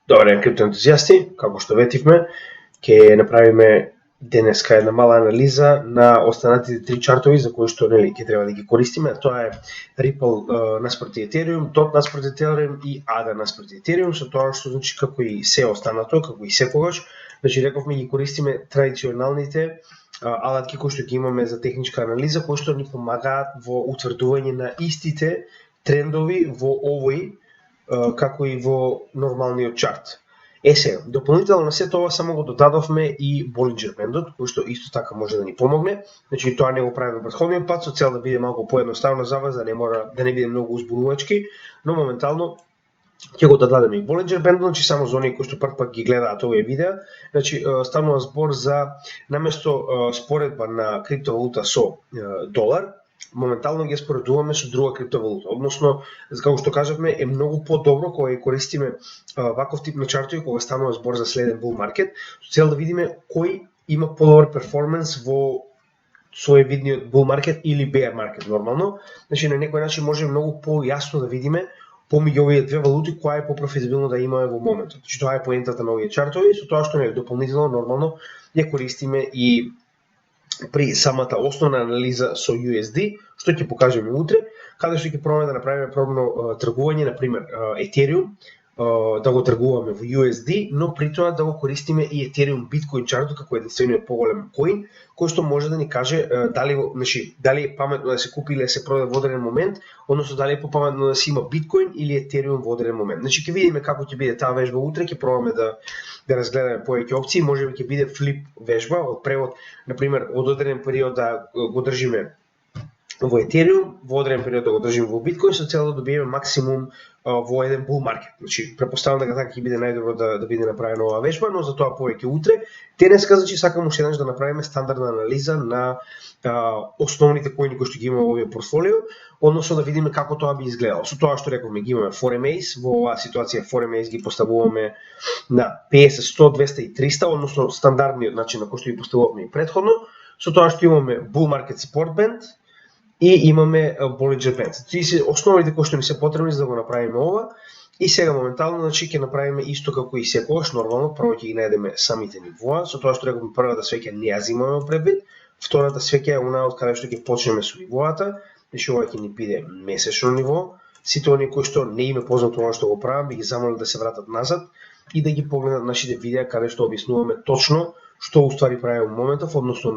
Добар ден, криптоентузијасти, како што ветивме, ќе направиме денеска една мала анализа на останатите три чартови за кои што ќе треба да ги користиме. Тоа е Ripple наспроти Ethereum, DOT наспроти Ethereum и ADA наспроти Ethereum, со тоа што значи како и се останато, како и секогаш, значи рековме ги користиме традиционалните алатки кои што ги имаме за техничка анализа, кои што ни помагаат во утврдување на истите трендови во овој како и во нормалниот чарт. Сега, дополнително на сето ова само го додадовме и Bollinger Bandот, кој што исто така може да ни помогне. Значи тоа не го правиме претходниот пат со цел да биде малку поедноставно за вас, да не биде многу узбунувачки, но моментално ќе го додадеме и Bollinger Bandот, значи само за оние кои што прв пат ги гледаат овие видеа. Значи станува збор за наместо споредба на криптовалута со долар, моментално ги споредуваме со друга криптовалута. Односно, како што кажавме, е многу подобро кога ја користиме ваков тип на чартови кога станува збор за следен bull market, со цел да видиме кој има подобар перформанс во своевидниот bull market или bear market нормално. Значи на некој начин може многу појасно да видиме помеѓу овие две валути која е попрофитабилно да имаме во моментот. Значи тоа е поентата на овие чартови, со тоа што дополнително нормално ја користиме и при самата основна анализа со USD, што ќе покажеме утре, каде што ќе пробаме да направиме пробно тргување, на пример Ethereum, да го тргуваме во USD, но при тоа да го користиме и Ethereum Bitcoin чартот како единствениот поголем коин, кој што може да ни каже дали е паметно да се купи или да се продаде во одреден момент, односно дали е попаметно да се има Bitcoin или Ethereum во одреден момент. Значи ќе видиме како ќе биде таа вежба утре, ќе пробаме да разгледаме повеќе опции, можеби ќе биде флип вежба од превод, на пример, од одреден период да го држиме во Ethereum, во одреден период да го држиме во Bitcoin, со цел да добиеме максимум во еден bull market. Значи, претпоставам дека така ќе биде најдобро да биде направена оваа вежба, но за тоа повеќе утре. Денеска, значи, сакам уште еднаш да направиме стандардна анализа на основните коини кои што ги имаме во овие портфолио, односно да видиме како тоа би изгледало. Со тоа што рековме, ги имаме Forex, во оваа ситуација Forex ги поставуваме на 50, 100, 200 и 300, односно стандардниот начин на кој што ги поставувавме и претходно, со тоа што имаме bull market support band, и имаме Bollinger Band. Тие се основите кои што ни се потребни за да го направиме ова. И сега моментално значи ќе направиме исто како и секогаш, нормално, прво ќе ги најдеме самите нивоа, со тоа што рековме првата свеќа не ја земаме предвид, втората свеќа е онаа од каде што ќе почнеме со нивоата, значи ова ќе ни биде месечно ниво. Сите оние кои што не им е познато ова што го правам, би ги замолил да се вратат назад и да ги погледнат нашите видеа каде што објаснуваме точно што уствари правиме во моментов, односно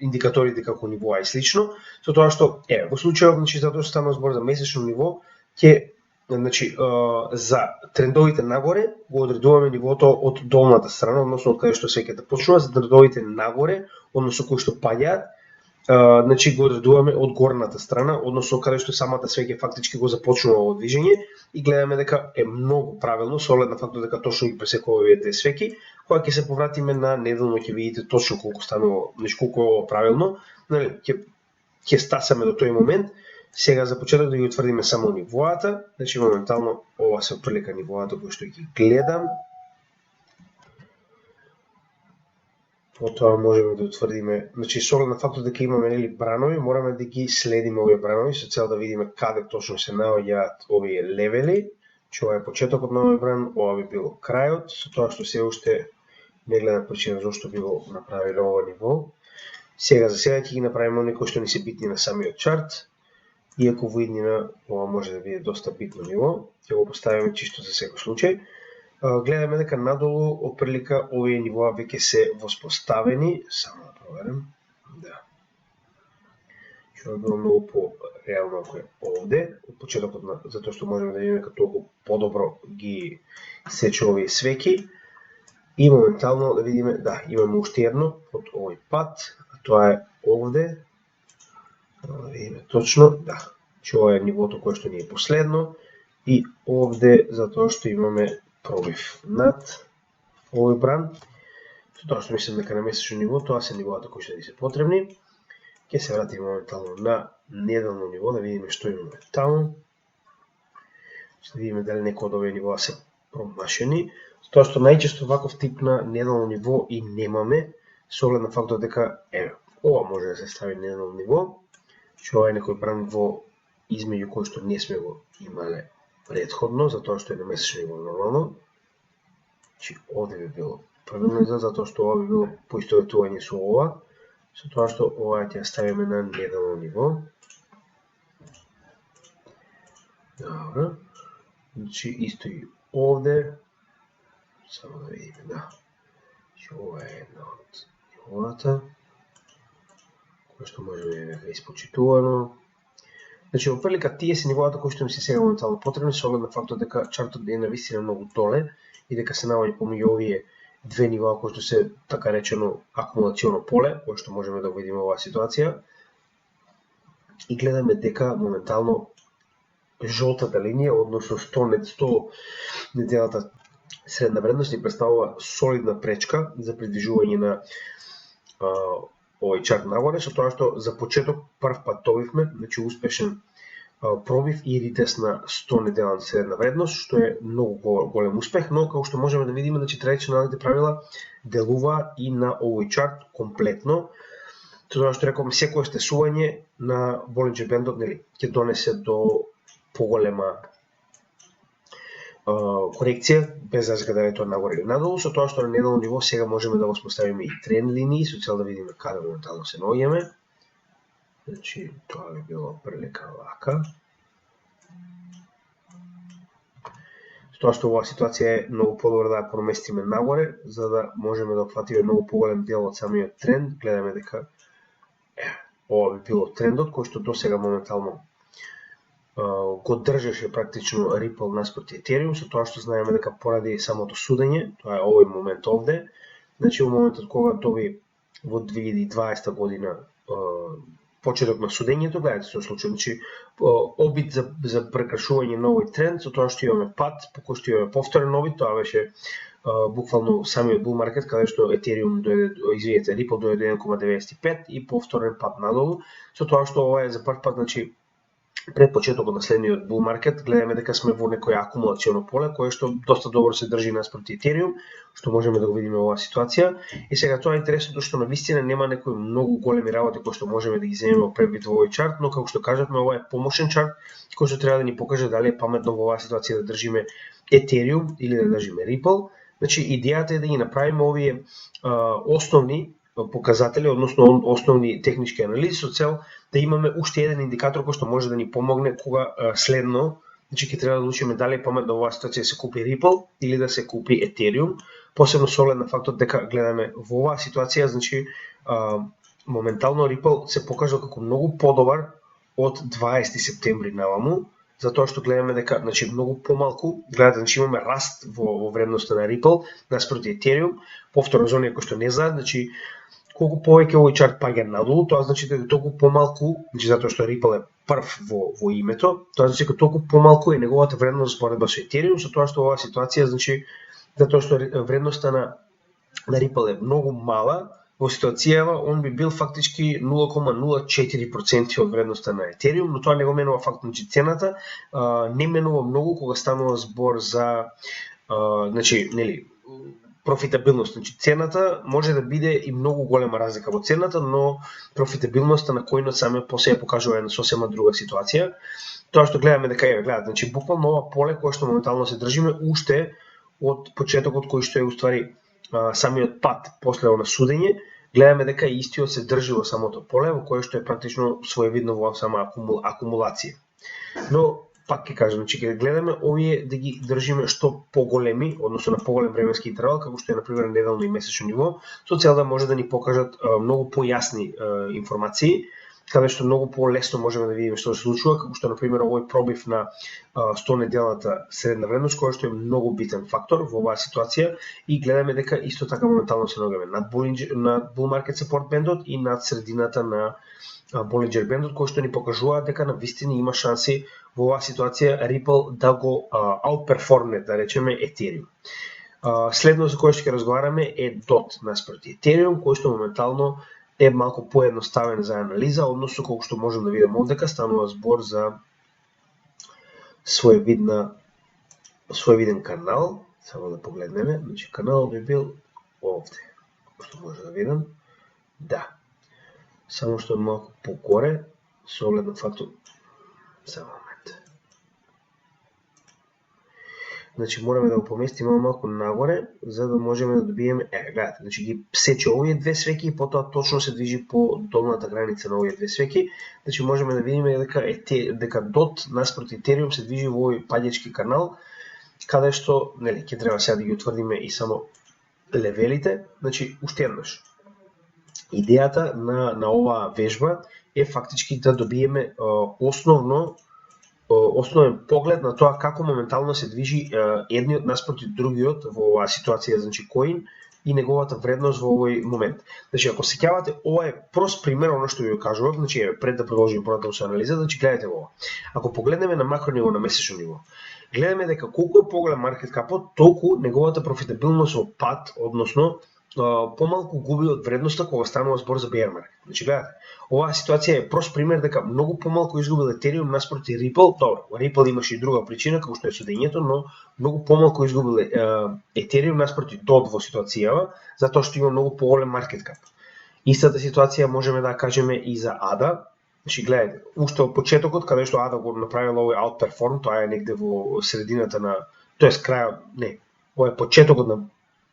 индикаторите како нивоа и слично, со тоа што во случајот, значи затоа што станува збор за месечно ниво, ќе значи за трендовите нагоре го одредуваме нивото од долната страна, односно од каде што свеќата почнува, за трендовите нагоре, односно кои што паѓаат, значи го одредуваме од горната страна, односно каде што самата свеќа фактички го започнува во движење и гледаме дека е многу правилно со оглед на фактот дека точно ги пресекува овие две свеќи. Кога ќе се повратиме на неделно ќе видите точно колку станува, значи колку е ова правилно, нели ќе стасаме до тој момент. Сега за почеток да ги утврдиме само нивоата, значи моментално ова се отприлика нивоата кои што ги гледам. Потоа можеме да утврдиме, значи со оглед на фактот дека имаме нели бранови, мораме да ги следиме овие бранови со цел да видиме каде точно се наоѓаат овие левели. Че ова е почетокот на овој бран, ова би било крајот, со тоа што се уште не гледам причина зашто би го направиле ова ниво. Сега за сега ќе ги направиме оние кои што ни се битни на самиот чарт, иако во иднина ова може да биде доста битно ниво, ќе го поставиме чисто за секој случај. Гледаме дека надолу отприлика овие нивоа веќе се воспоставени, само да проверам. Да. Што е било многу по-реално ако е овде, од почетокот на затоа што можеме да видиме како толку подобро ги сече овие свеќи. И моментално да видиме, да, имаме уште едно од овој пат, а тоа е овде. Да видиме точно, да. Че ова е нивото кое што ни е последно и овде затоа што имаме пробив над овој бран. Со тоа што мислам дека на месечно ниво, тоа се нивоата кои што ни се потребни. Ќе се вратиме моментално на неделно ниво, да видиме што имаме таму. Да видиме дали некој од овие нивоа се промашени. Тоа што најчесто ваков тип на неделно ниво и немаме, со оглед на фактот дека ова може да се стави неделно ниво, че ова е некој бран во измеѓу кој што не сме го имале претходно, затоа што е на месечно ниво нормално. Значи, овде би било правилно изглед, затоа што ова би било поистоветување со ова, со тоа што ова ќе ја ставиме на неделно ниво. Добро. Значи, исто и овде. Само да видиме, да. Значи, ова е една од нивоата, која што може да е испочитувано. Значи, во прилика тие се нивоата кои што ми се сега моментално потребни, со оглед на фактот дека чартот е навистина многу доле и дека се наоѓа помеѓу овие две нива кои што се така речено акумулационо поле, кој што можеме да видиме оваа ситуација. И гледаме дека моментално жолтата линија, односно 100 неделната средна вредност ни представува солидна пречка за придвижување на овој чарт нагоре, со тоа што за почеток прв пат добивме, значи успешен пробив и ритест на 100 неделна средна вредност, што е многу голем успех, но како што можеме да видиме, значи традиционалните правила делува и на овој чарт комплетно. Тоа што рековме, секое стесување на Болинџер бендот, нели, ќе донесе до поголема корекција, без разлика дали тоа нагоре или надолу, со тоа што на неделно ниво сега можеме да воспоставиме и тренд линии со цел да видиме каде моментално се наоѓаме. Значи, тоа би било прилика вака. Со тоа што оваа ситуација е многу подобро да ја проместиме нагоре, за да можеме да опфатиме многу поголем дел од самиот тренд. Гледаме дека ова би било трендот кој што до сега моментално го држеше практично Ripple наспроти Ethereum, со тоа што знаеме дека поради самото судење, тоа е овој момент овде, значи во моментот кога доби во 2020 година почеток на судењето, гледате што случи, значи обид за прекршување на овој тренд, со тоа што имаме пат, по кој што имаме повторен обид, тоа беше буквално самиот bull market, каде што Ethereum дојде, Ripple дојде 1,95 и повторен пат надолу, со тоа што ова е за прв пат, значи пред почетокот на следниот bull market, гледаме дека сме во некој акумулационо поле кое што доста добро се држи наспроти Ethereum, што можеме да го видиме оваа ситуација. И сега тоа е интересното што навистина нема некои многу големи работи кои што можеме да ги земеме во превид во овој чарт, но како што кажавме, ова е помошен чарт кој што треба да ни покаже дали е паметно во оваа ситуација да држиме Ethereum или да држиме Ripple. Значи идејата е да ги направиме овие основни показатели, односно основни технички анализи со цел да имаме уште еден индикатор кој што може да ни помогне кога следно, значи ќе треба да одлучиме дали е паметно во оваа ситуација да се купи Ripple или да се купи Ethereum, посебно со оглед на фактот дека гледаме во оваа ситуација, значи моментално Ripple се покажал како многу подобар од 20 септември наваму, затоа што гледаме дека значи многу помалку, гледате, значи имаме раст во вредноста на Ripple наспроти Ethereum, повторно за оние кои што не знаат, значи колку повеќе овој чарт паѓа надолу, тоа значи дека толку помалку, значи затоа што Ripple е прв во името, тоа значи дека толку помалку е неговата вредност споредба со Ethereum, со тоа што оваа ситуација значи затоа што вредноста на Ripple е многу мала, во ситуацијава он би бил фактички 0,04% од вредноста на Ethereum, но тоа не го менува факт, значи цената не менува многу кога станува збор за значи нели профитабилност, значи цената може да биде и многу голема разлика во цената, но профитабилноста на коинот самиот по себе покажува една сосема друга ситуација. Тоа што гледаме дека гледате, значи буквално ова поле кое што моментално се држиме уште од почетокот кој што е уствари самиот пат после она судење, гледаме дека истиот се држи во самото поле во кое што е практично своевидно во сама акумулација. Но пак ќе кажам, значи ќе гледаме овие да ги држиме што поголеми, односно на поголем временски интервал, како што е на пример неделно и месечно ниво, со цел да може да ни покажат многу појасни информации, каде што многу полесно можеме да видиме што се случува, како што на пример овој пробив на 100 неделната средна вредност, која што е многу битен фактор во оваа ситуација, и гледаме дека исто така моментално се наоѓаме над bull market support бендот и над средината на Bollinger бендот, кој што ни покажува дека на вистина има шанси во оваа ситуација Ripple да го outperforme, да речеме, Ethereum. Следно за кое што ќе разговараме е DOT наспроти Ethereum, кој што моментално е малку поедноставен за анализа, односно колку што можем да видиме овдека станува збор за своевиден канал. Само да погледнеме, значи каналот би бил овде, што може да видам. Да. Само што е малку погоре, со оглед на фактот. Само момент. Значи мораме да го поместиме малку нагоре за да можеме да добиеме, гледате, значи ги сече овие две свеќи и потоа точно се движи по долната граница на овие две свеќи. Значи можеме да видиме дека DOT наспроти Ethereum се движи во овој паѓачки канал, каде што, нели, ќе треба сега да ги утврдиме и само левелите. Значи уште еднаш. Идејата на оваа вежба е фактички да добиеме основен поглед на тоа како моментално се движи едниот наспроти другиот во оваа ситуација, значи коин и неговата вредност во овој момент. Значи ако сеќавате, ова е прост пример оно што ви го кажував, значи пред да продолжиме понатаму со анализа, значи гледате ова. Ако погледнеме на макро ниво, на месечно ниво, гледаме дека колку е поголем маркет капот, толку неговата профитабилност во пат, односно помалку губи од вредноста кога станува збор за bear market. Значи гледате, оваа ситуација е прост пример дека многу помалку изгубил Ethereum наспроти Ripple. Добро, Ripple имаше и друга причина како што е судењето, но многу помалку изгубил Ethereum наспроти DOT во ситуацијава, затоа што има многу поголем market cap. Истата ситуација можеме да кажеме и за ADA. Значи гледате, уште од почетокот каде што ADA го направила овој outperform, тоа е негде во средината на, тоест крајот, не, ова е почетокот на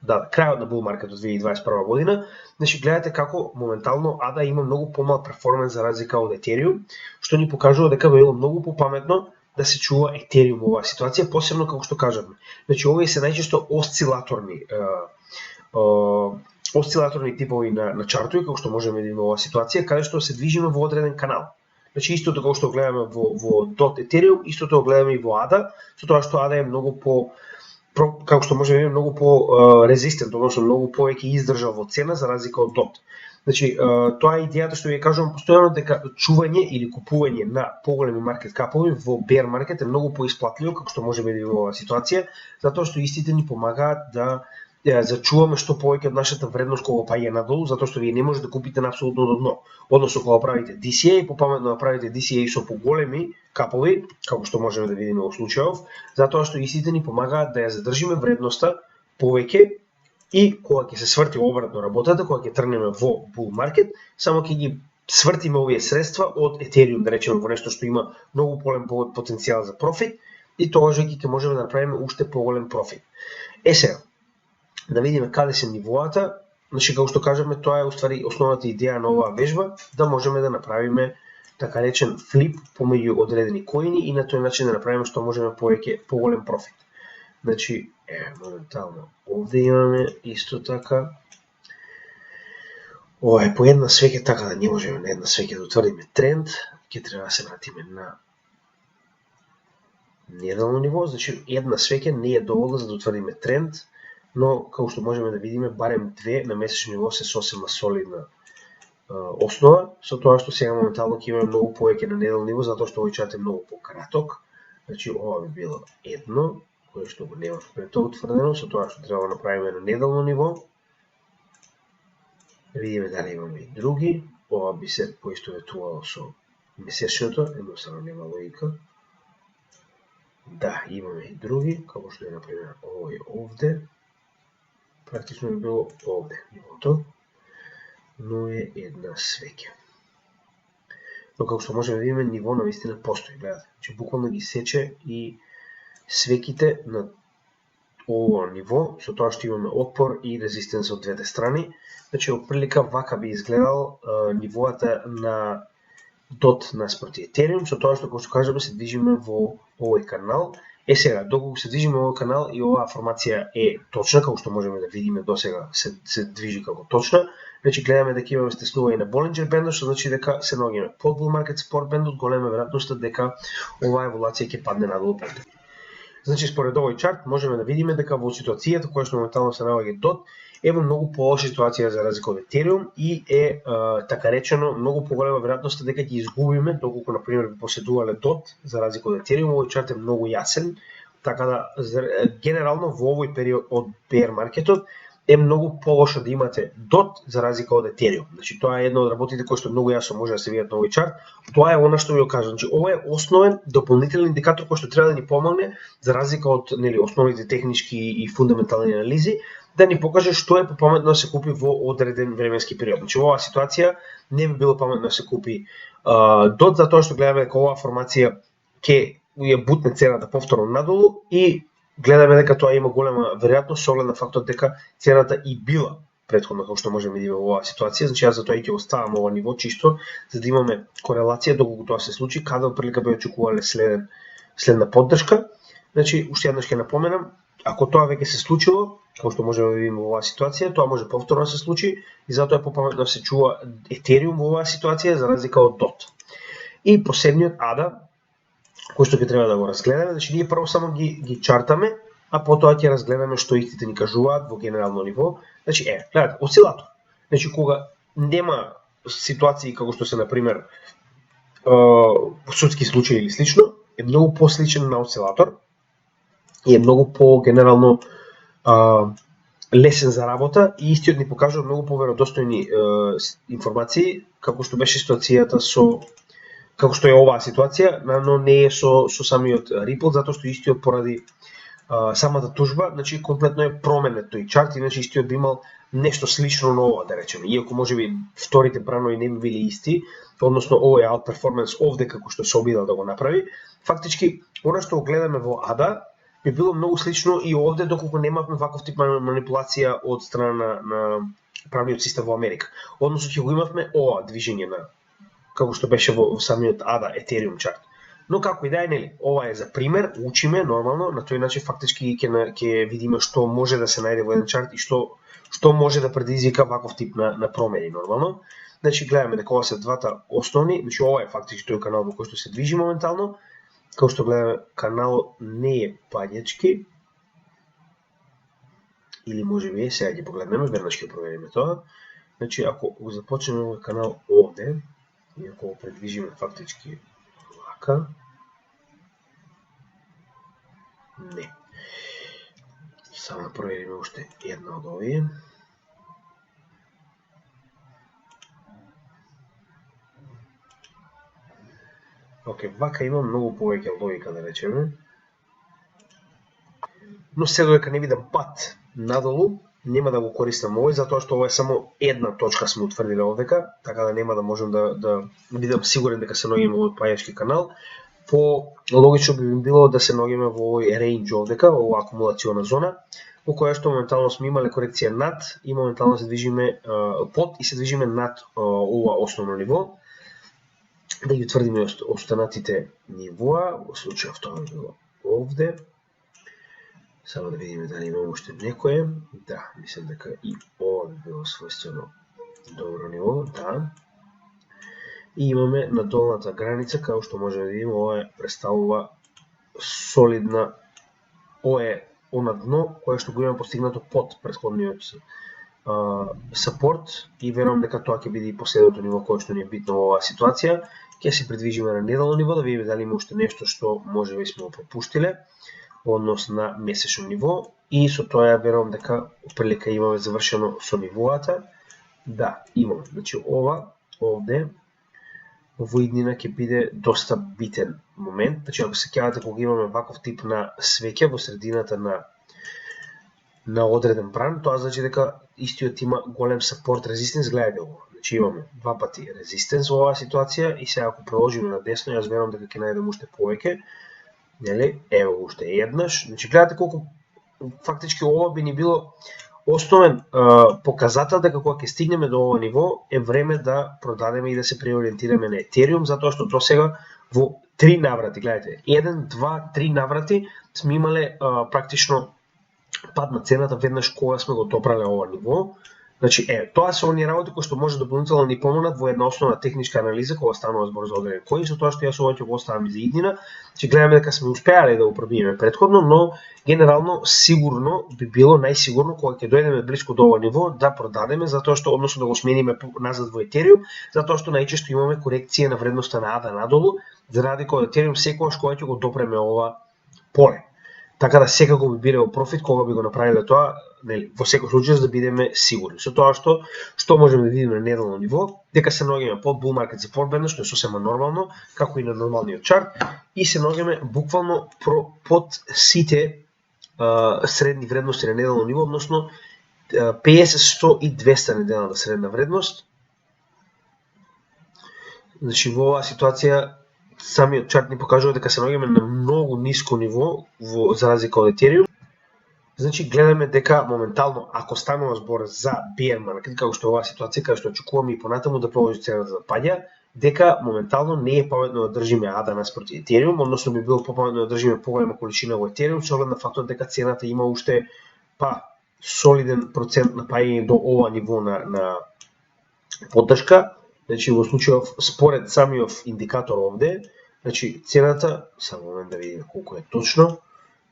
крајот на bull маркетот 2021 година. Значи гледате како моментално ADA има многу помал перформанс за разлика од Ethereum, што ни покажува дека било многу попаметно да се чува Ethereum во оваа ситуација, посебно како што кажавме. Значи овие се најчесто осцилаторни типови на чартови, како што можеме да имаме оваа ситуација, каде што се движиме во одреден канал. Значи истото како што гледаме во DOT Ethereum, истото го гледаме и во ADA, со тоа што ADA е многу како што може да видиме, многу по-резистент, односно многу повеќе издржал во цена за разлика од DOT. Значи, тоа е идејата што ви кажувам постојано, дека чување или купување на поголеми маркет капови во bear маркет е многу поисплатливо, како што може да видиме во оваа ситуација, затоа што истите ни помагаат да зачуваме што повеќе од нашата вредност кога паѓа надолу, затоа што вие не можете да купите на апсолутно до дно. Односно кога правите DCA, попаметно да правите DCA со поголеми капови, како што можеме да видиме во случајов, затоа што истите ни помагаат да ја задржиме вредноста повеќе и кога ќе се сврти обратно работата, кога ќе тргнеме во bull market, само ќе ги свртиме овие средства од Ethereum, да речеме, во нешто што има многу голем потенцијал за профит и тогаш ќе можеме да направиме уште поголем профит. Сега, да видиме каде се нивоата. Значи, како што кажавме, тоа е уствари основната идеја на оваа вежба, да можеме да направиме така речен флип помеѓу одредени коини и на тој начин да направиме што можеме поголем профит. Значи, моментално овде имаме исто така. Ова е по една свеќе, така да не можеме на една свеќе да утврдиме тренд, ќе треба да се вратиме на неделно ниво, значи една свеќе не е доволна за да утврдиме тренд, но како што можеме да видиме, барем две на месечно ниво се сосема солидна основа, со тоа што сега моментално ќе имаме многу повеќе на неделно ниво, затоа што овој чарт е многу пократок. Значи ова би било едно, кое што го нема пред тоа утврдено, со тоа што треба да направиме на неделно ниво. Видиме дали имаме и други, ова би се поистоветувало со месечното, едноставно нема логика. Да, имаме и други, како што е например овој овде. Практично би било овде нивото, но е една свеќе. Но како што можеме да видиме, ниво на вистина постои, гледате. Значи буквално ги сече и свеќите на ово ниво, со тоа што имаме отпор и резистенс од двете страни. Значи, отприлика вака би изгледал нивоата на DOT наспроти Ethereum, со тоа што, како што кажаме, се движиме во овој канал. Сега, доколку се движиме во овој канал и оваа формација е точна, како што можеме да видиме досега се движи како точна, значи гледаме дека имаме стеснување на Bollinger бендот, што значи дека се наоѓаме под bull market support бендот, голема веројатноста дека оваа еволуција ќе падне надолу потоа. Значи, според овој чарт можеме да видиме дека во ситуацијата која што моментално се наоѓа DOT е во многу полоша ситуација за разлика од Ethereum и е така речено многу поголема веројатноста дека ќе изгубиме доколку на пример би поседувале DOT за разлика од Ethereum. Овој чарт е многу јасен, така да генерално во овој период од bear маркетот е многу полошо да имате DOT за разлика од Ethereum. Значи тоа е една од работите кои што многу јасно може да се видат на овој чарт. Тоа е она што ви го кажам. Значи ова е основен дополнителен индикатор кој што треба да ни помогне за разлика од основните технички и фундаментални анализи, да ни покаже што е попаметно да се купи во одреден временски период. Значи во оваа ситуација не би било паметно да се купи DOT, затоа што гледаме дека оваа формација ќе ја бутне цената повторно надолу и гледаме дека тоа има голема веројатност со оглед на фактот дека цената и била претходно како што можеме да видиме во оваа ситуација, значи јас затоа и ќе оставам ова ниво чисто за да имаме корелација доколку тоа се случи, каде отприлика би очекувале следна поддршка. Значи уште еднаш ќе напоменам, ако тоа веќе се случило, како што можеме да видиме во оваа ситуација, тоа може повторно да се случи и затоа е попаметно да се чува Етериум во оваа ситуација за разлика од DOT. И последниот ADA кој што ќе треба да го разгледаме, значи ние прво само ги чартаме, а потоа ќе разгледаме што истите ни кажуваат во генерално ниво. Значи гледате, осцилатор. Значи кога нема ситуации како што се на пример судски случаи или слично, е многу посличен на осцилатор и е многу по генерално лесен за работа и истиот ни покажува многу поверодостојни информации како што беше ситуацијата како што е оваа ситуација, но не е со самиот Ripple, затоа што истиот поради самата тужба, значи комплетно е променет тој чарт, иначе истиот би имал нешто слично на ова, да речеме. Иако можеби вторите бранови не би били исти, односно овој outperformance овде како што се обидал да го направи, фактички она што го гледаме во ADA би било многу слично и овде доколку немавме ваков тип манипулација од страна на правниот систем во Америка. Односно ќе го имавме ова движење на како што беше во самиот ADA Ethereum чарт. Но како и да е, нели, ова е за пример, учиме нормално, на тој начин фактички ќе видиме што може да се најде во еден чарт и што може да предизвика ваков тип на промени нормално. Значи гледаме дека ова се двата основни, значи ова е фактички тој канал во кој што се движи моментално. Како што гледаме, каналот не е паѓачки. Или можеби е, сега ќе погледнеме, веднаш ќе провериме тоа. Значи ако го започнеме овој канал овде, и ако го предвижиме фактички вака, не. Само да провериме уште една од овие. Океј, вака има многу повеќе логика, да речеме. Но се додека не видам пат надолу, нема да го користам овој, затоа што ова е само една точка сме утврдиле овдека, така да нема да можам да бидам сигурен дека се наоѓаме во паѓачки канал. По логично би било да се наоѓаме во овој range овдека, оваа акумулациона зона, во која што моментално сме имале корекција над и моментално се движиме под и се движиме над ова основно ниво. Да ги утврдиме останатите нивоа, во случајов тоа било овде. Само да видиме дали имаме уште некое. Да, мислам дека и ова би било својствено добро ниво, да. И имаме на долната граница, како што можеме да видиме, ова представува солидна, ова е она дно кое што го имаме постигнато под претходниот сапорт и верувам дека тоа ќе биде и последното ниво кое што ни е битно во оваа ситуација. Ќе се придвижиме на неделно ниво да видиме дали има уште нешто што можеби сме пропуштиле во однос на месечно ниво и со тоа ја верувам дека прилика имаме завршено со нивоата. Да, имаме. Значи ова овде во иднина ќе биде доста битен момент. Значи ако се сеќавате кога имаме ваков тип на свеќе во средината на одреден бран, тоа значи дека истиот има голем сапорт резистенс. Гледате ово. Значи имаме два пати резистенс во оваа ситуација и сега ако продолжиме на десно, јас верувам дека ќе најдеме уште повеќе. Нели? Ево уште еднаш. Значи гледате колку фактички ова би ни било основен показател дека кога ќе стигнеме до ова ниво е време да продадеме и да се преориентираме на Ethereum, затоа што досега во 3 наврати, гледате, 1, 2, 3 наврати сме имале практично пад на цената веднаш кога сме го допрале ова ниво. Значи, тоа се оние работи кои што може дополнително ни помогнат во една основна техничка анализа кога станува збор за одреден кој, со тоа што јас ова ќе го оставам и за иднина. Значи, гледаме дека сме успеале да го пробиеме претходно, но генерално сигурно би било најсигурно кога ќе дојдеме блиску до ова ниво да продадеме, затоа што односно да го смениме назад во Ethereum, затоа што најчесто имаме корекција на вредноста на ADA надолу, за разлика од Ethereum секогаш кога ќе го допреме ова поле. Така да секако би биле во профит кога би го направиле тоа, нели, во секој случај за да бидеме сигурни. Со тоа што можеме да видиме на неделно ниво, дека се наоѓаме под bull market support бендот, што е сосема нормално, како и на нормалниот чарт, и се наоѓаме буквално под сите средни вредности на неделно ниво, односно 50, 100 и 200 неделната средна вредност. Значи во оваа ситуација самиот чарт ни покажува дека се наоѓаме на многу ниско ниво за разлика од Ethereum. Значи гледаме дека моментално ако станува збор за bear market, како што е оваа ситуација каде што очекуваме и понатаму да продолжи цената да паѓа, дека моментално не е паметно да држиме ADA наспроти Ethereum, односно би било попаметно да држиме поголема количина во Ethereum, со оглед на фактот дека цената има уште солиден процент на паѓање до ова ниво на поддршка. Значи во случајов според самиот индикатор овде, значи цената, само момент да видиме колку е точно,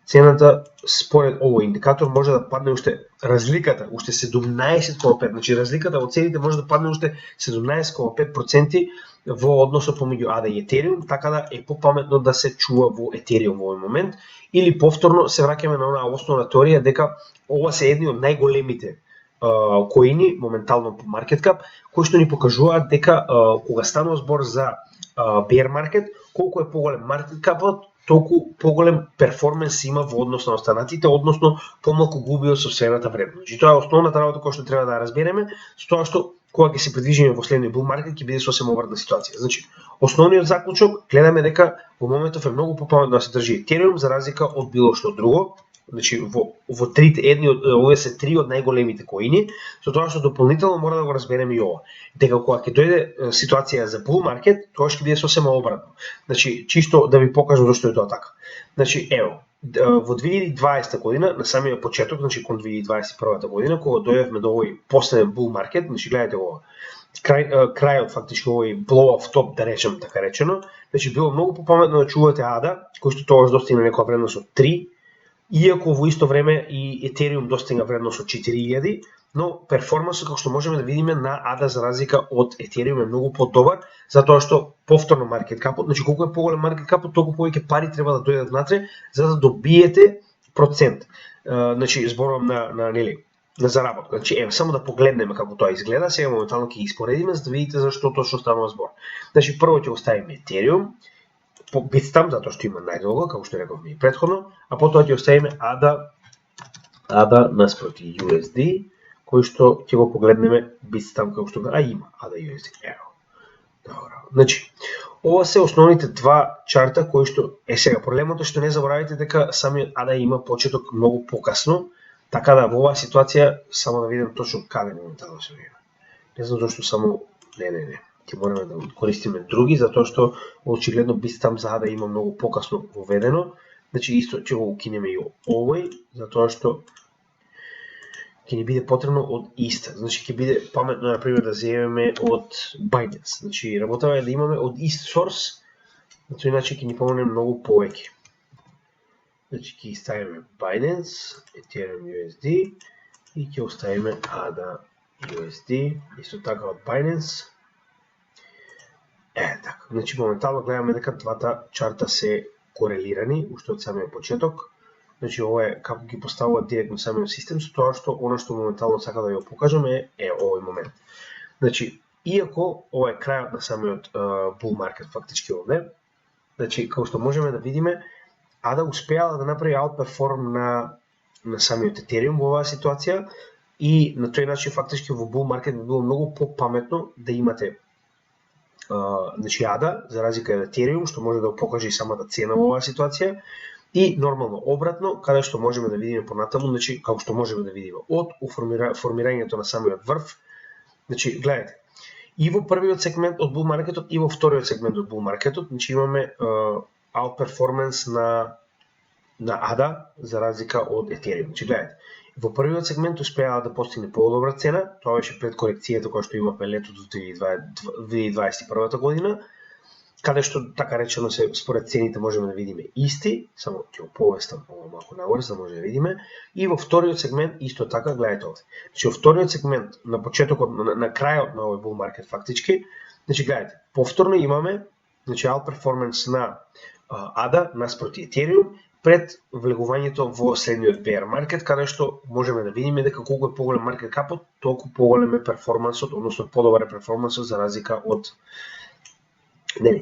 цената според овој индикатор може да падне уште разликата, уште 17,5, значи разликата во цените може да падне уште 17,5% во односот помеѓу ADA и Ethereum, така да е попаметно да се чува во Ethereum во овој момент, или повторно се враќаме на онаа основна теорија дека ова се едни од најголемите коини моментално по market cap, кои што ни покажуваат дека кога станува збор за bear market, колку е поголем market capот, толку поголем перформанс има во однос на останатите, односно помалку губи од сопствената вредност. Значи тоа е основната работа која што треба да разбереме, со тоа што кога ќе се придвижиме во следниот bull market ќе биде сосема обратна ситуација. Значи, основниот заклучок гледаме дека во моментов е многу попаметно да се држи Ethereum за разлика од било што друго. Значи во трите едни од овие се три од најголемите коини, со тоа што дополнително мора да го разбереме и ова. Дека кога ќе дојде ситуација за bull market, тоа ќе биде сосема обратно. Значи чисто да ви покажам зашто е тоа така. Значи ево, во 2020 година на самиот почеток, значи кон 2021 година, кога дојдевме до овој последен bull market, значи гледате ова, крајот фактички овој blow off top да речем така речено, значи било многу попаметно да чувате ADA, кој што тогаш достигна некоја вредност од 3, иако во исто време и Ethereum достигна вредност од 4000, но перформансот како што можеме да видиме на ADA за разлика од Ethereum е многу подобар, затоа што повторно market cap, значи колку е поголем market cap, толку повеќе пари треба да дојдат внатре за да добиете процент. Значи зборувам на нели на заработка. Значи еве само да погледнеме како тоа изгледа, сега моментално ќе ги испоредиме за да видите зашто точно станува збор. Значи прво ќе оставиме Ethereum по Bitstamp, затоа што има најдолго, како што рековме и претходно, а потоа ќе оставиме ADA наспроти USD, кој што ќе го погледнеме Bitstamp како што има ADA USD. Ево. Добро. Значи, ова се основните два чарта кои што сега проблемот е што не заборавајте дека самиот ADA има почеток многу покасно, така да во оваа ситуација само да видам точно каде моментално се вие. Не знам зашто само не. Ќе мораме да користиме други, затоа што очигледно Bitstamp за ADA има многу покасно воведено. Значи исто ќе го укинеме и овој, затоа што ќе ни биде потребно од иста. Значи ќе биде паметно на пример да земеме од Binance. Значи работава е да имаме од ист source, значи иначе ќе ни помогне многу повеќе. Значи ќе ставиме Binance, Ethereum USD и ќе оставиме ADA USD, исто така од Binance. Така, значи моментално гледаме дека двата чарта се корелирани уште од самиот почеток. Значи ова е како ги поставуваат директно самиот систем, со тоа што она што моментално сака да ја покажам е овој момент. Значи, иако ова е крајот на самиот bull market фактички овде, значи како што можеме да видиме, ADA успеала да направи outperform на самиот Ethereum во оваа ситуација и на тој начин фактички во bull market би било многу попаметно да имате значи ADA, за разлика од Ethereum, што може да го покаже и самата цена во оваа ситуација, и нормално обратно, каде што можеме да видиме понатаму, значи како што можеме да видиме од формирањето на самиот врв. Значи гледате, и во првиот сегмент од bull маркетот и во вториот сегмент од bull маркетот, значи имаме outperformance на ADA за разлика од Ethereum. Значи гледате, во првиот сегмент успеа да постигне подобра цена, тоа беше пред корекцијата која што имавме летото 2021 година, каде што така речено се според цените можеме да видиме исти, само ќе го повестам ова малку нагоре за да може да видиме, и во вториот сегмент исто така гледате овде. Значи во вториот сегмент на почетокот на крајот на овој bull market фактички, значи гледате, повторно имаме значи outperformance на ADA наспроти Ethereum пред влегувањето во следниот bear market, каде што можеме да видиме дека колку е поголем market capот, толку поголем е перформансот, односно подобар е перформансот за разлика од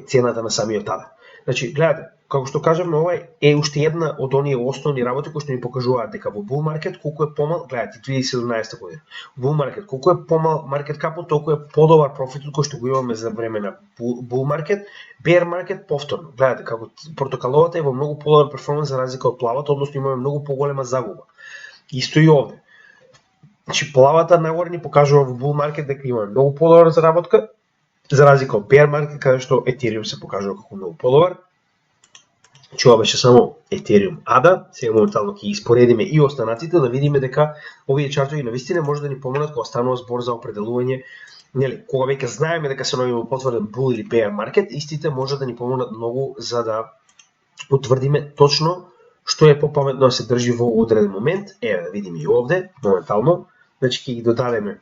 цената на самиот ADA. Значи, гледате, како што кажавме, ова е уште една од оние основни работи кои што ни покажуваат дека во bull market колку е помал, гледате, 2017 година. Bull market колку е помал market capот, толку е подобар профитот кој што го имаме за време на bull market. Bear market повторно, гледате како портокаловата е во многу подобар перформанс за разлика од плавата, односно имаме многу поголема загуба. Исто и овде. Значи плавата нагоре ни покажува во bull market дека има многу подобра заработка, за разлика од bear market каде што Ethereum се покажува како многу подобар. Значи ова беше само Ethereum ADA, сега моментално ќе испоредиме и останатите да видиме дека овие чартови навистина може да ни помогнат кога станува збор за определување, нели, кога веќе знаеме дека се наоѓаме во потврден bull или bear market, истите може да ни помогнат многу за да утврдиме точно што е попаметно да се држи во одреден момент. Еве да видиме и овде моментално. Значи ќе ги додадеме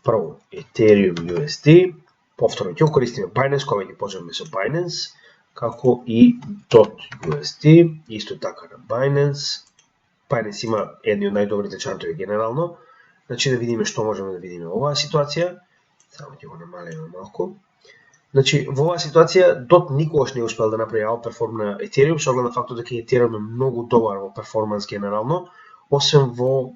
прво Ethereum USD, повторно ќе користиме Binance, кога ќе почнеме со Binance, како и .USD, исто така на Binance. Binance има едни од најдобрите чартови генерално. Значи да видиме што можеме да видиме во оваа ситуација. Само ќе го намалиме малку. Значи во оваа ситуација DOT никогаш не успел да направи outperform на Ethereum, со оглед на фактот дека Ethereum е многу добар во перформанс генерално, освен во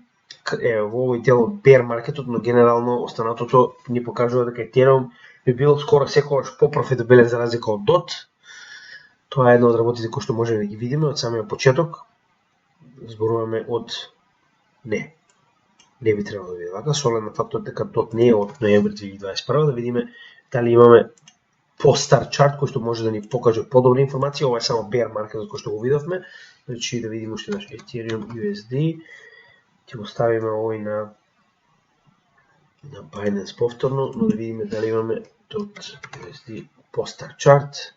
овој дел од bear маркетот, но генерално останатото ни покажува дека Ethereum би бил скоро секогаш попрофитабилен за разлика од DOT. Тоа е една од работите кои што можеме да ги видиме од самиот почеток. Зборуваме од не би требало да биде вака, со оглед на фактот дека DOT не е од ноември 2021, да видиме дали имаме по-стар чарт кој што може да ни покаже подобра информација. Ова е само bear маркетот кој што го видовме. Значи да видиме уште еднаш Ethereum USD. Ќе го ставиме овој на Binance повторно, но да видиме дали имаме .USD по-стар чарт.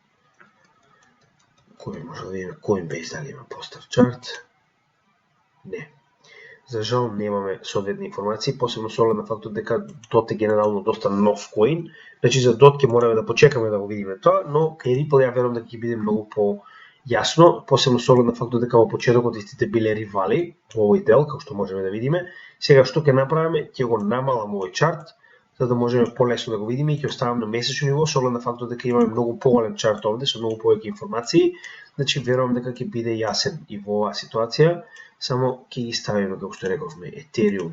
Кој може да видиме Coinbase дали има по-стар чарт? Не. За жал немаме соодветни информации, посебно со оглед на фактот дека DOT е генерално доста нов коин. Значи за DOT ќе мораме да почекаме да го видиме тоа, но кај Ripple ја верувам дека ќе биде многу по-јасно, посебно со оглед на фактот дека во почетокот истите биле ривали во овој дел, како што можеме да видиме. Сега што ќе направиме, ќе го намалам овој чарт, за да можеме полесно да го видиме и ќе оставам на месечно ниво со оглед на фактот дека имаме многу поголем чарт овде со многу повеќе информации. Значи верувам дека ќе биде јасен и во оваа ситуација. Само ќе ги ставиме, како што рековме, Ethereum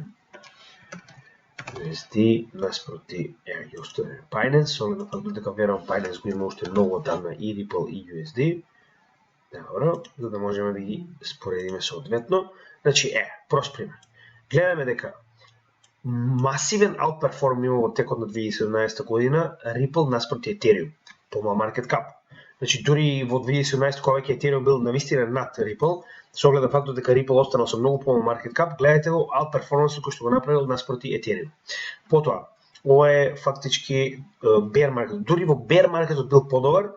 USD наспроти ги оставиме Binance, со оглед на фактот дека верувам Binance го има уште многу одамна и Ripple и USD. Добро, за да можеме да ги споредиме соодветно. Значи, прост пример. Гледаме дека масивен outperform има во текот на 2017 година Ripple наспроти Ethereum, помал market cap. Значи, дури во 2017 кога веќе Ethereum бил навистина над Ripple, со оглед на фактот дека Ripple останал со многу помал market cap, гледате го outperformансот кој што го направил наспроти Ethereum. Потоа, ова е фактички bear market. Дури во bear маркетот бил подобар.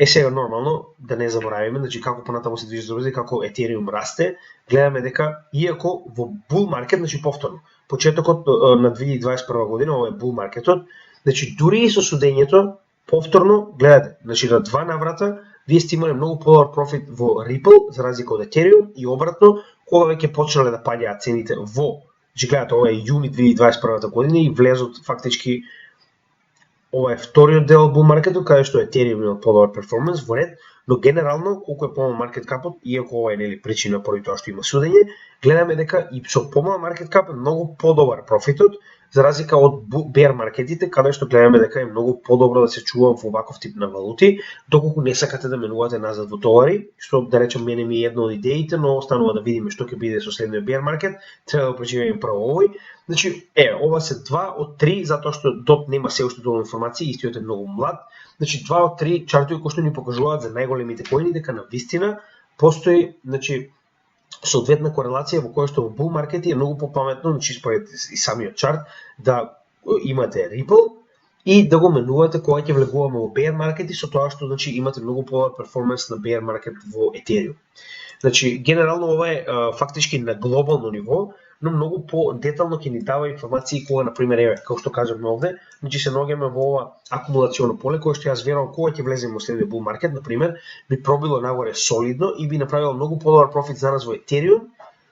Сега нормално да не заборавиме, значи како понатаму се движи за како Ethereum расте, гледаме дека иако во bull market, значи повторно, почетокот на 2021 година, ова е bull маркетот, значи дури и со судењето, повторно, гледате, значи на два наврата, вие сте имале многу подобар профит во Ripple, за разлика од Ethereum, и обратно, кога веќе почнале да паѓаат цените во, значи гледате, ова е јуни 2021 година и влезот фактички. Ова е вториот дел bull маркетот, каде што Ethereum има подобар перформанс во ред, но генерално колку е помал маркет капот, иако ова е нели причина поради тоа што има судење, гледаме дека и со помал маркет кап е многу подобар профитот, за разлика од bear маркетите, каде што гледаме дека е многу подобро да се чува во ваков тип на валути, доколку не сакате да менувате назад во долари, што да речем мене ми е една од идеите, но останува да видиме што ќе биде со следниот bear маркет, треба да преживееме прво овој. Значи, ова се 2 од 3, затоа што DOT нема се уште доволно информации, истиот е многу млад. Значи, 2 од 3 чартови кои што ни покажуваат за најголемите коини дека навистина постои, значи, соодветна корелација во која што во bull маркети е многу попаметно, значи според и самиот чарт, да имате Ripple и да го менувате кога ќе влегуваме во bear маркети, со тоа што значи имате многу подобар перформанс на bear маркет во Ethereum. Значи, генерално ова е фактички на глобално ниво, но многу по-детално ќе ни дава информации кога, например, како што кажавме овде, значи се наоѓаме во ова акумулационо поле, кое што јас верувам кога ќе влеземе во следниот bull маркет, например, би пробило нагоре солидно и би направило многу подобар профит за нас во Ethereum,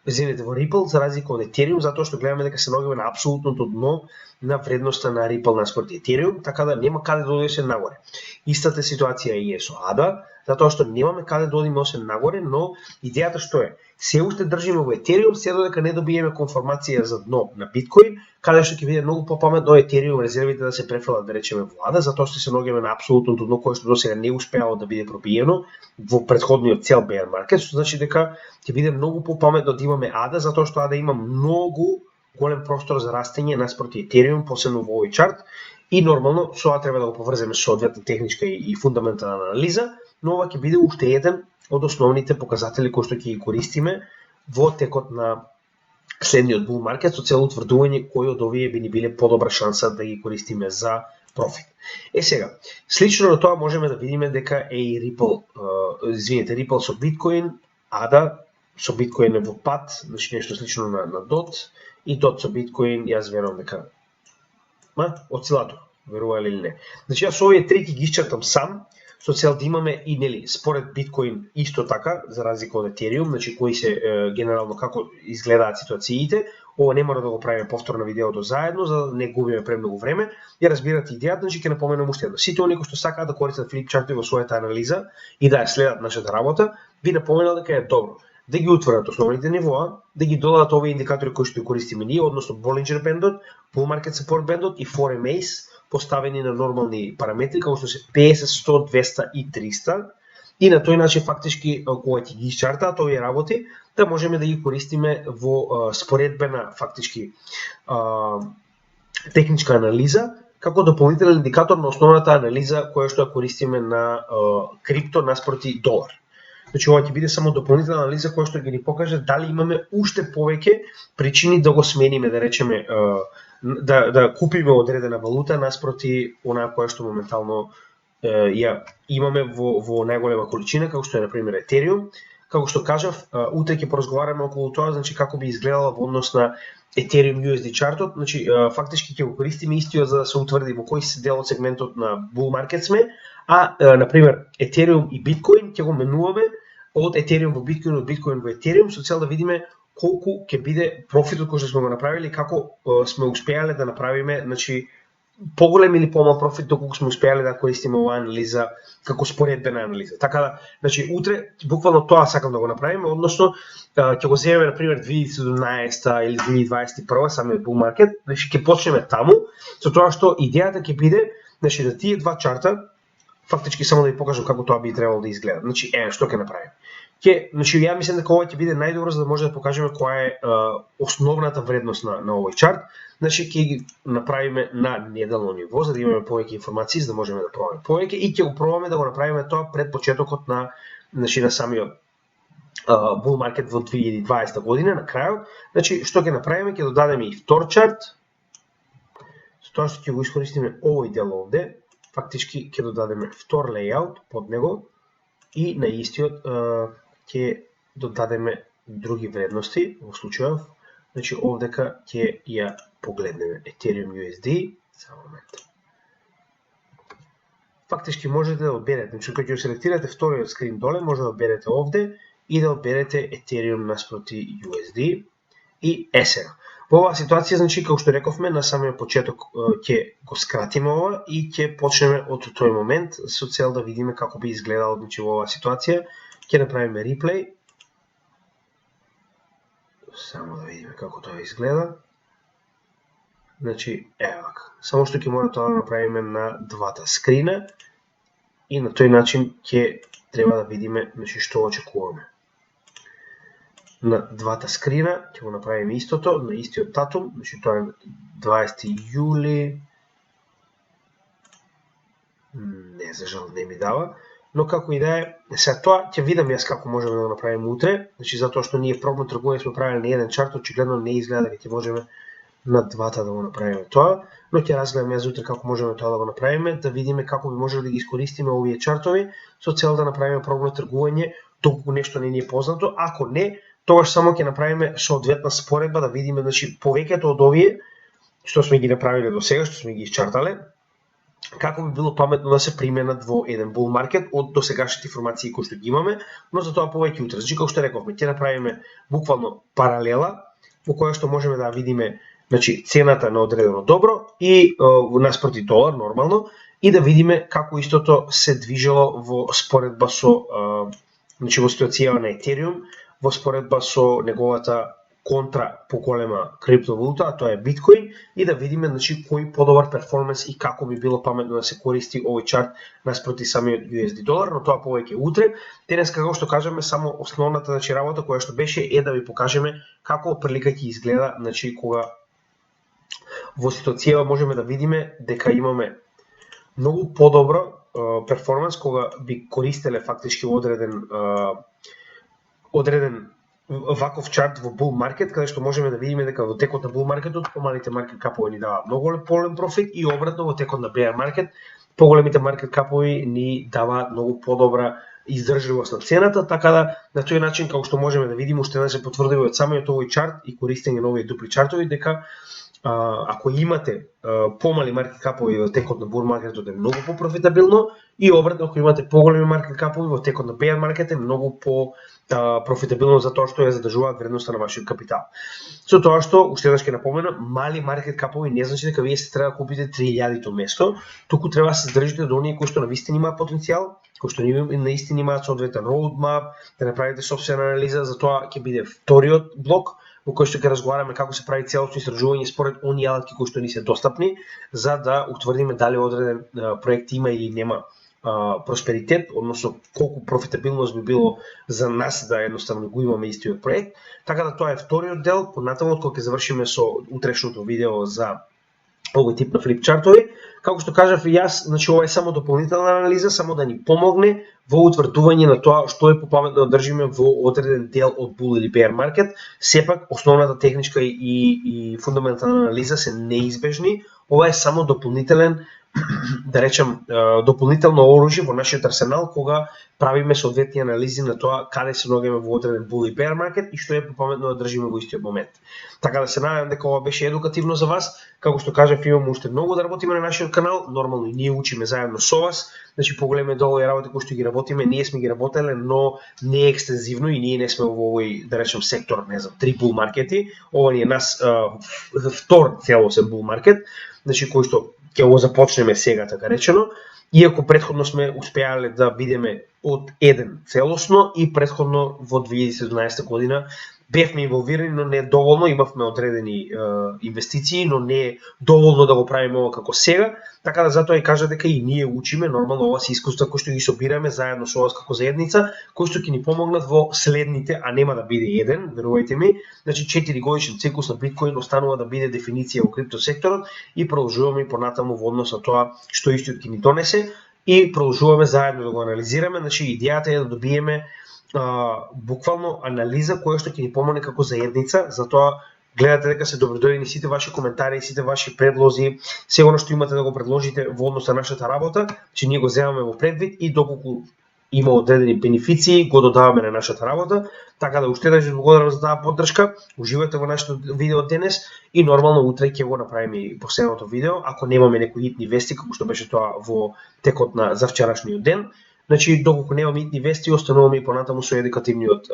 извинете, во Ripple, за разлика од Ethereum, затоа што гледаме дека се наоѓаме на апсолутното дно на вредноста на Ripple наспроти Ethereum, така да нема каде да оди се нагоре. Истата ситуација е со ADA, затоа што немаме каде да одиме освен нагоре, но идејата што е, се уште држиме во Ethereum, се додека не добиеме конформација за дно на Bitcoin, каде што ќе биде многу попаметно Ethereum резервите да се префрлат, да речеме, во ADA, затоа што се наоѓаме на апсолутното дно кое што досега не успеало да биде пробиено во претходниот цел bear market, што значи дека ќе биде многу попаметно да имаме ADA, затоа што ADA има многу голем простор за растење наспроти Ethereum, посебно во овој чарт, и нормално со ова треба да го поврземе со одветна техничка и фундаментална анализа, но ова ќе биде уште еден од основните показатели кои што ќе ги користиме во текот на следниот bull market со цел утврдување кои од овие би ни биле подобра шанса да ги користиме за профит. Сега, слично на тоа можеме да видиме дека и Ripple со Bitcoin, ADA со Bitcoin е во пад, значи нешто слично на DOT, и DOT со Bitcoin, јас верувам дека осцилатор, верували или не. Значи јас овие три ги исчертам сам, со цел да имаме и нели според Bitcoin исто така, за разлика од Ethereum, значи кои се генерално како изгледаат ситуациите. Ова не мора да го правиме повторно видеото заедно за да не губиме премногу време. Ја разбирате идејата, значи ќе напоменам уште едно. Сите оние кои што сакаат да користат флипчарти во својата анализа и да ја следат нашата работа, би напоменал дека е добро да ги утврдат основните нивоа, да ги додадат овие индикатори кои што ги користиме ние, односно Bollinger Bandот, Bull Market Support Bandот и 4MAs, поставени на нормални параметри, како што се 50, 100, 200 и 300. И на тој начин фактички кога ќе ги исчартаат овие работи, да можеме да ги користиме во споредбена фактички техничка анализа, како дополнителен индикатор на основната анализа која што ја користиме на крипто наспроти долар. Значи ова ќе биде само дополнителна анализа која што ќе ни покаже дали имаме уште повеќе причини да го смениме, да речеме, да купиме одредена валута наспроти онаа која што моментално ја имаме во најголема количина, како што е на пример Ethereum. Како што кажав, утре ќе поразговараме околу тоа, значи како би изгледала во однос на Ethereum USD чартот, значи фактички ќе го користиме истиот за да се утврди во кој дел од сегментот на bull market сме, а на пример Ethereum и Bitcoin ќе го менуваме од Ethereum во Bitcoin, од Bitcoin во Ethereum со цел да видиме колку ќе биде профитот кој што сме го направиле и како сме успеале да направиме, значи поголем или помал профит доколку сме успеале да користиме оваа анализа како споредбена анализа. Така да, значи утре буквално тоа сакам да го направиме, односно ќе го земеме на пример 2017 или 2021 самиот bull market, значи ќе почнеме таму, со тоа што идејата ќе биде, значи да тие два чарта фактички само да ви покажам како тоа би требало да изгледа. Значи што ќе направиме? Значи ја мислам дека ова ќе биде најдобро за да може да покажеме која е основната вредност на овој чарт. Значи ќе ги направиме на неделно ниво за да имаме повеќе информации, за да можеме да пробаме повеќе и ќе го пробаме да го направиме тоа пред почетокот на самиот bull market во 2020 година на крајот. Значи што ќе направиме, ќе додадеме и втор чарт. Со тоа што ќе го искористиме овој дел овде, фактички ќе додадеме втор лејаут под него и на истиот ќе додадеме други вредности во случајов. Значи овдека ќе ја погледнеме Ethereum USD, само момент. Фактички можете да одберете, значи кога ќе селектирате вториот скрин доле, може да одберете овде и да одберете Ethereum наспроти USD и сега. Во оваа ситуација, значи како што рековме на самиот почеток ќе го скратиме ова и ќе почнеме од тој момент со цел да видиме како би изгледало, значи во оваа ситуација. Ќе направиме реплей. Само да видиме како тоа изгледа. Значи, ево, само што ќе мора тоа да направиме на двата скрина и на тој начин ќе треба да видиме, значи, што очекуваме. На двата скрина ќе го направиме истото, на истиот датум, значи тоа е 20 јули. Не, за жал не ми дава. Но како и да е, сега тоа ќе видам јас како можеме да го направиме утре, значи затоа што ние пробно тргување сме правиле на еден чарт, очигледно не изгледа дека ќе можеме на двата да го направиме тоа, но ќе разгледам јас утре како можеме тоа да го направиме, да видиме како би можеле да ги искористиме овие чартови со цел да направиме пробно тргување доколку нешто не ни е познато, ако не, тогаш само ќе направиме соодветна споредба да видиме, значи повеќето од овие што сме ги направиле до сега, што сме ги исчартале, како би било паметно да се применат во еден bull market од досегашните информации кои што ги имаме, но за тоа повеќе утре. Значи како што рековме, ќе направиме буквално паралела во која што можеме да видиме значи цената на одредено добро и наспроти долар нормално, и да видиме како истото се движело во споредба со значи во ситуацијава на Ethereum, во споредба со неговата контра поголема криптовалута, а тоа е биткоин, и да видиме значи кој подобар перформанс и како би било паметно да се користи овој чарт наспроти самиот USD долар, но тоа повеќе утре. Денес, како што кажеме, само основната значи работа која што беше е да ви покажеме како прилика ќе изгледа, значи кога во ситуацијава можеме да видиме дека имаме многу подобро перформанс кога би користеле фактички одреден ваков чарт во bull market, каде што можеме да видиме дека во текот на bull marketот помалите маркет капови ни даваат многу полен профит и обратно во текот на bear market поголемите маркет капови ни даваат многу подобра издржливост на цената, така да на тој начин како што можеме да видиме уште еднаш се потврдува од самиот овој чарт и користење на овие дупли чартови дека ако имате помали маркет капови во текот на bull маркетот е многу по-профитабилно и обратно ако имате поголеми маркет капови во текот на bear маркет е многу по профитабилно за тоа што ја задржуваат вредноста на вашиот капитал. Со тоа што, уште еднаш ќе напоменам, мали маркет капови не значи дека вие се треба да купите 3000-то место, туку треба да се држите до оние кои што навистина имаат потенцијал, кои што наистина имаат соодветен roadmap, да направите собствена анализа, за тоа ќе биде вториот блок во кој што ќе разговараме како се прави целосно истражување според оние алатки кои што ни се достапни, за да утврдиме дали одреден проект има или нема просперитет, односно колку профитабилност би било за нас да едноставно го имаме истиот проект. Така да тоа е вториот дел, понатаму кога ќе завршиме со утрешното видео за овој тип на флип чартови. Како што кажав и јас, значи ова е само дополнителна анализа, само да ни помогне во утврдување на тоа што е попаметно да држиме во одреден дел од bull или bear market. Сепак основната техничка и фундаментална анализа се неизбежни. Ова е само дополнителен, да речем, дополнително оружје во нашиот арсенал кога правиме соодветни анализи на тоа каде се наоѓаме во одреден bull и bear market и што е попаметно да држиме во истиот момент. Така да се надевам дека ова беше едукативно за вас. Како што кажав, имаме уште многу да работиме на нашиот канал, нормално и ние учиме заедно со вас. Значи поголеми долу работи кои што ги работиме, ние сме ги работеле, но не екстензивно и ние не сме во овој, да речем, сектор, не знам, 3 bull маркети. Ова ни е нас втор целосен bull маркет, значи кој што ќе го започнеме сега, така речено, иако предходно сме успеале да бидеме од еден целосно и предходно во 2017 година бевме инволвирани, но не доволно, имавме одредени инвестиции, но не доволно да го правиме ова како сега, така да затоа и кажа дека и ние учиме, нормално ова се искуства кои што ги собираме заедно со вас како заедница, кои што ќе ни помогнат во следните, а нема да биде еден, верувајте ми, значи 4 годишен циклус на биткоин останува да биде дефиниција во криптосекторот и продолжуваме и понатаму во однос на тоа што истиот ќе ни донесе и продолжуваме заедно да го анализираме, значи идејата е да добиеме буквално анализа која што ќе ни помогне како заедница, затоа гледате дека се добродојдени сите ваши коментари, сите ваши предлози, се она што имате да го предложите во однос на нашата работа, че ние го земаме во предвид и доколку има одредени бенефиции, го додаваме на нашата работа, така да уште еднаш ви благодарам за таа поддршка, уживате во нашето видео денес и нормално утре ќе го направиме и последното видео, ако немаме некои итни вести, како што беше тоа во текот на завчерашниот ден. Значи, доколку немаме итни вести, остануваме и понатаму со едукативниот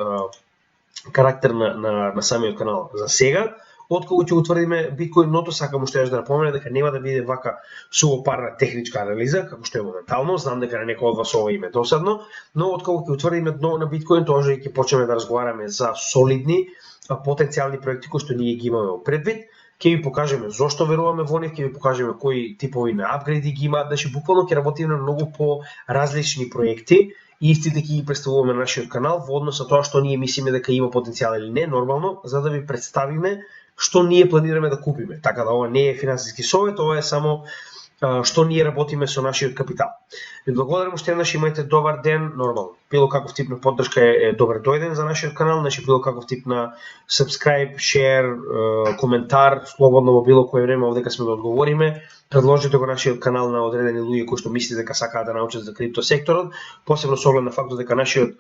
карактер на самиот канал за сега. Откако ќе утврдиме биткоиното, сакам уште да напоменам дека нема да биде вака сувопарна техничка анализа, како што е моментално, знам дека на некој од вас ова име досадно, но откако ќе утврдиме дно на биткоин, тоа ќе почнеме да разговараме за солидни потенцијални проекти кои што ние ги имаме во предвид. Ќе ви покажеме зошто веруваме во нив, ќе ви покажеме кои типови на апгрейди ги имаат, значи буквално ќе работиме на многу по различни проекти и истите ќе ги представуваме на нашиот канал во однос на тоа што ние мислиме дека има потенцијал или не, нормално, за да ви представиме што ние планираме да купиме. Така да ова не е финансиски совет, ова е само што ние работиме со нашиот капитал. Ви благодарам уште еднаш, имајте добар ден, нормално. Било каков тип на поддршка е добар дојден за нашиот канал, значи било каков тип на subscribe, share, коментар, слободно во било кое време овдека сме да одговориме. Предложете го нашиот канал на одредени луѓе кои што мислите дека сакаат да научат за крипто секторот, посебно со оглед на фактот дека нашиот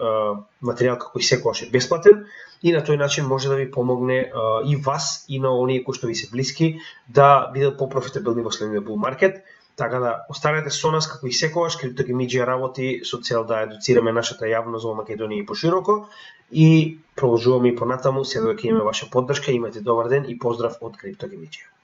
материјал како и секогаш е бесплатен и на тој начин може да ви помогне и вас и на оние кои што ви се блиски да бидат попрофитабилни во следниот bull маркет. Така да, останете со нас како и секогаш, Криптогемиџија работи со цел да едуцираме нашата јавност во Македонија и пошироко и продолжуваме и понатаму, се додека имаме ваша поддршка. Имате добар ден и поздрав од Криптогемиџија.